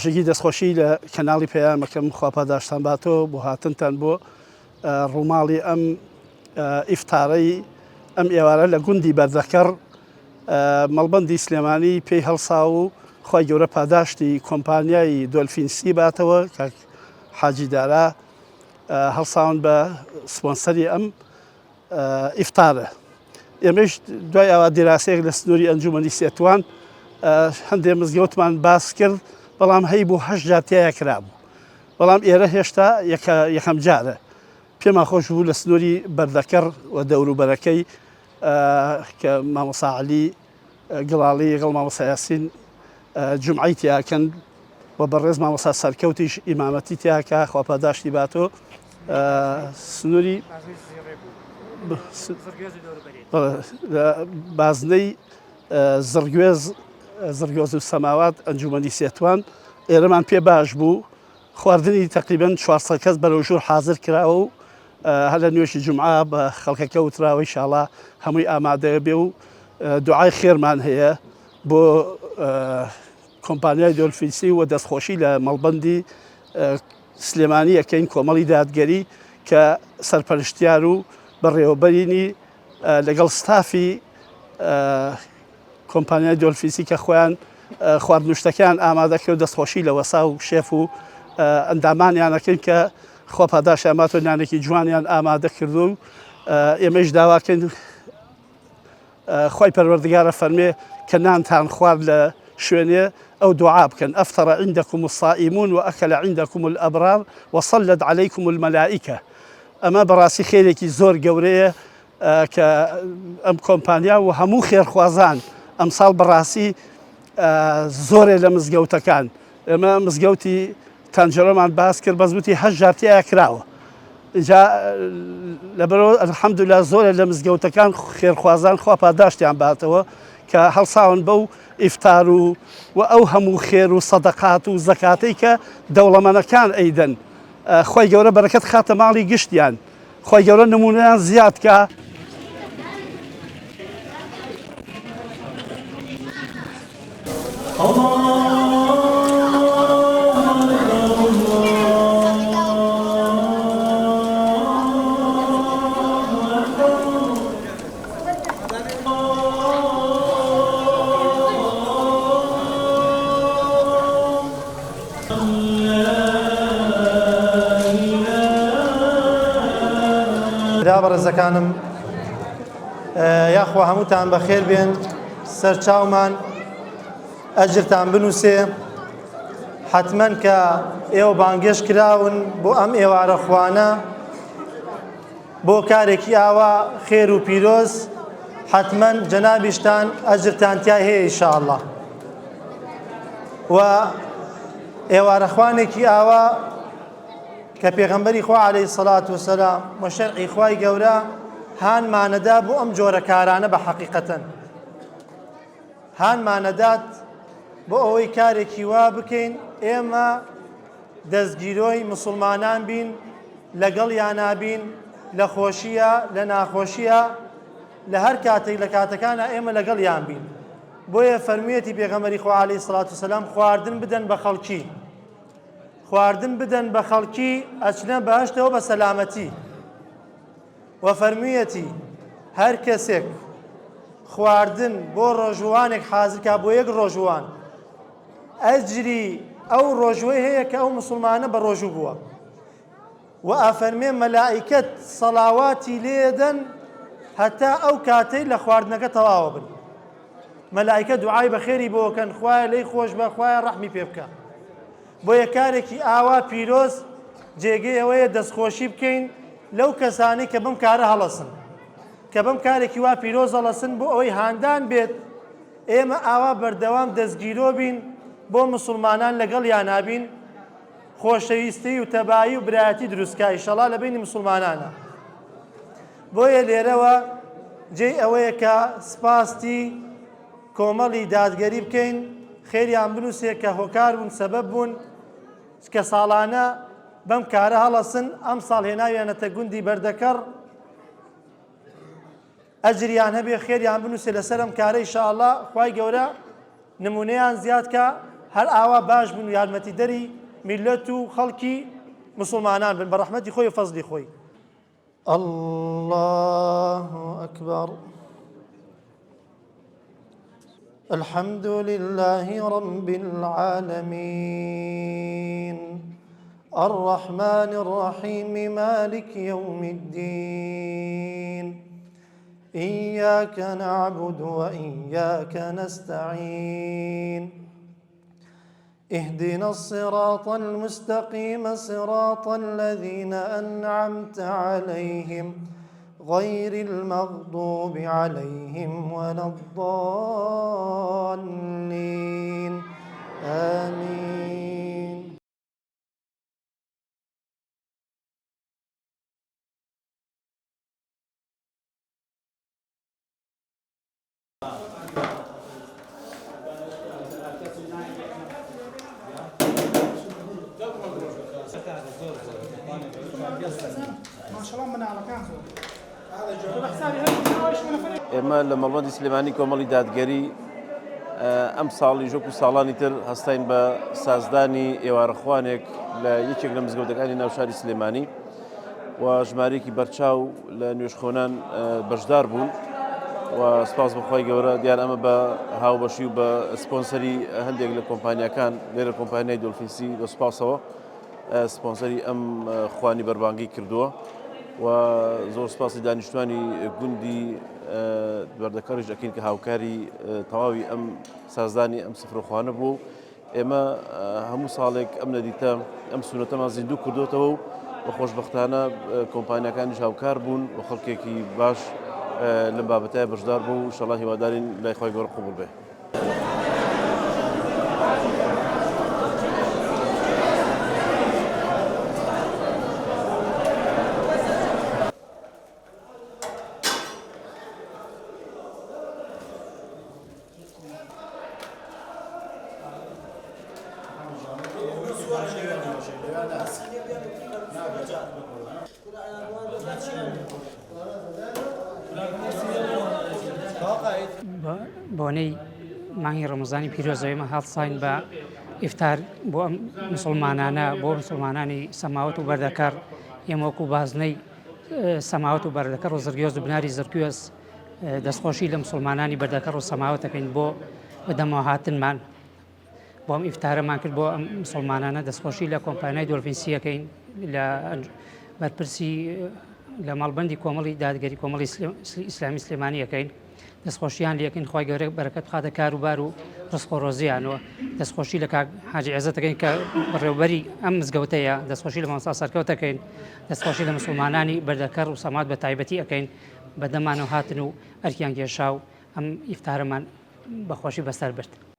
بەشێکی دەستخۆشی لە کەناڵی پەیامەکەم خواپاداشتان باتەوە بۆ هاتنتان بۆ ڕووماڵی ئەم ئیفتارەی ئەم ئێوارە لە گوندی بەردەکەڕ مەڵبەندی سلێمانی پێی هەڵسا و خی گەورە پاداشتی کۆمپانیایی دۆلفینسی باتەوە کە حاجیدارا هەڵساون بە سپۆنسەری ئەم ئیفتارە. ئێمەش دوای ئاوا دیراسەیەک لە سنووری ئەنجومەنی سێتوان هەندێک مزگەوتمان باس کرد، بەڵام هەی بوو 8 جاتیایە کرابوو، بەڵام ئێرە هێشتا یەکەم جارە. پێمان خۆش بوو لە سنووری بەردەکەڕ و دەوروبەرەکەی کە مامۆستا عەلی گڵاڵی لەگەڵ مامۆستا یاسین جومعەی تیاکەن و بەڕێز مامۆستا سەرکەوتیش ئیمامەتی تیاکە خواپاداشتی باتۆ سنووری بازنەی زرگۆز و سەماوات ئەنجومەنی سێتوان ئێرەمان پێ باش بوو. خواردنی تقریبەن 400 کەس بەرەو ژوور حازر کراوە و هەر لە نوێژی جومعە بە خەڵکەکە وتراوە ئینشاڵڵا هەمووی ئامادەیە بێ و دوعای خێرمان هەیە بۆ کۆمپانیای دۆلفینسی و دەستخۆشی لە مەڵبەندی سلێمانی یەکەین کۆمەڵی دادگەری کە سەرپەرشتیار و بەڕێوەبەرینی لەگەڵ ستافی کۆمپانیای دۆلفینسی کە خۆیان خواردنوشتەکان ئامادەکرد و دەستخۆشی لە وەسا و شێف و ئەندامانیانەکەن کە خۆپاداشیان ماتۆ نانێکی جوانیان ئامادە کردو و ئێمەش داواکەین خی پەروەردگارە فەرمێ کە نانتان خوارد لە شوێنێ ئەو دوعا بکەن ئەفتەڕ عندەکم الصائمون وأكل عندكم الأبرار وصلت عليكم الملائكة. ئەمە بەڕاستی خێرێکی زۆر گەورەیە کە ئەم کۆمپانیا و هەموو خێرخوازان ئەمساڵ بەڕاستی زۆرێ لە مزگەوتەکان ئێمە مزگەوتی تەنجەرەمان باس کرد بەزوتی 8 جاتیایە کراوە. اینجا لەبەرەوە ئەلحەمدولیلا زۆرێ لە مزگەوتەکان خێرخوازان خوا پاداشتیان باتەوە کە هەڵساون بەو ئیفتار و ئەو هەموو خێر و سەدەقات و زەکاتەی کە دەوڵەمەندەکان ئەیدەن. خی گەورە بەرەکەت خاتە ماڵی گشتیان، خی گەورە نمونەیان زیاد کە. بەڕێزەکانم یاخوا هەمووتان بەخێر بێن، سەرچاومان ئەجرتان بنووسێ. حتمەن کە ئێوە بانگێش کراون بۆ ئەم ئێوارە خوانە بۆ کارێکی ئاوا خێر و پیرۆز، حتمەن جەنابیشتان ئەجرتان تیای هەیە ئینشاءڵڵا. و ئێوارە خوانێکی ئاوا کە پێغەمبەری خوا عەلەیهی سەڵات وسەلام و شەرعی خوای گەورە هانمانەدا بۆ ئەم جۆرە کارانە بە حەقیقەتەن هانمانەدات بۆ ئەوەی کارێکی وا بکەین ئێمە دەستگیرۆی موسڵمانان بین، لەگەڵیان نابین، لە خۆشیە لە ناخۆشیە لە هەر کاتێک لە کاتەکانە ئێمە لەگەڵیان بین. بۆیە فەرموویەتی پێغەمبەری خوا عەلەیهی سەڵات وسەلام خواردن بدەن بە خەڵکی، خواردن بدەن بە خەڵکی ئەچنە بەهەشتەوە بە سەلامەتی. و فەرموویەتی هەر کەسێک خواردن بۆ ڕۆژوانێک حازرکا بۆ یەک ڕۆژوان ئەجری ئەو ڕۆژوەی هەیە کە ئەو موسڵمانە بە ڕۆژوو بووە. و ئەفەرمێ مەلائیکەت سەڵاواتی لێدەن هەتا ئەو کاتەی لە خواردنەکە تەواوە بن. مەلائیکە دوعای بەخێری بۆکەن، خوایە لێی خۆش بە، خوایە ڕەحمی پێ بکە. بۆ یەکارێکی ئاوا پیرۆز جێگەی ئەوەیە دەستخۆشی بکەین لەو کەسانی کە بم کارە هەڵەسن، کە بم کارێکی وا پیرۆز هەڵەسن بۆ ئەوەی هاندان بێت ئێمە ئاوا بەردەوام دەستگیرۆ بین بۆ موسڵمانان لەگەڵ یان نابین، خۆشەویستی و تەبایی و برایەتی دروستکە ئینشەڵڵا لە بینی موسڵمانانە. بۆیە لێرەوە جێی ئەوەیە کە سپاستی کۆمەڵی دادگەری بکەین، خێریان بنووسێ کە هۆکار بوون، سەبەب بوون کە ساڵانە بەم کارە هەڵەسن. ئەم ساڵ هێناویانەتە گوندی بەردەکەڕ، ئەجریان هەبێ، خێریان بنووسێ لەسەر ئەم کارە ئینشاءڵڵا خوای گەورە نمونەیان زیاد کە هەر ئاوا باش بن و یارمەتی دەری میلەت و خەڵکی مسلمانان بن بە ڕەحمەتی خۆی و فەزلی خۆی. الله أكبر. الحمد لله رب العالمين الرحمن الرحيم مالك يوم الدين إياك نعبد وإياك نستعين اهدنا الصراط المستقيم صراط الذين أنعمت عليهم غير المغضوب عليهم ولا الضالين آمين. ئێمە لە مەڵبەندی سلێمانی کۆمەڵی دادگەری ئەم ساڵی ژۆک و ساڵانی تر هەستین بە سازدانی ئێوارەخوانێک لە یەکێک لە مزگەوتەکانی ناوشاری سلێمانی و ژمارەیەکی بەرچاو لە نوێژخۆنان بەشدار بوون و سپاس بەخوای گەورە دیار ئەمە بە هاوبەشی و بە سپۆنسەری هەندێک لە کۆمپانیەکان لێرە کۆمپانیای دۆلفینسی بە سوپاسەوە سپۆنسەری ئەم خوانی بەربانگی کردووە و زۆر سپاسی دانیشتوانی گوندی بەردەکەڕیش ئەکەین کە هاوکاری تەواوی ئەم سازدانی ئەم سفرەخوانە بوو. ئێمە هەموو ساڵێک ئەم نەدیتە ئەم سونەتەمان زیندوو کردوتەوە و بە خۆشبەختانە کۆمپانیەکانیش هاوکار بوون و خەڵکێکی باش لەم بابەتایە بەشدار بوو و ئینشەڵڵا هیوادارین لای خۆی گەورە قبوڵ بێ. بۆنەی مانگی ڕەمەزانی پیرۆزەوەیمە هەڵساین بە ئیفتار بۆ ئەم مسلمانانە بۆ مسلمانانی سەماوەت و بەردەکار ئێمە وەکو بازنەی سەماوەت و بەردەکەڕ و زرگێز و بناری زرکوێز دەستخۆشی لە مسلمانانی بەردەکەڕ و سەماوەتەکەین بۆ بەدەمەوە هاتنمان بۆ ئەم ئیفتارەمان کرد بۆ ئەم مسلمانانە دەستخۆشی لە کۆمپانیای دۆلفینسیەکەین لە بەرپرسی لە ماڵبەندی کۆمەڵی دادگەری کۆمەڵی ئیسلامی سلێمانیەکەین دەستخۆشییان لەکەین خی گەورە بەرەکەت بخاتە کاروبار و ڕستخۆ ڕۆزیانەوە دەستخۆشی لە کاک حاجی عێزەتەکەین کە بەڕێوبەری ئەم مزگەوتەیە دەستخۆشی لە مامۆستا سەرکەوتەکەین دەستخۆشی لە مسلمانانی بەردەکەڕ و سەمات بە تایبەتی ئەەکەین بەدەمانەوە هاتن و ئەرکیان گێشا و ئەم ئیفتارەمان بەخۆشی بەسەر برد.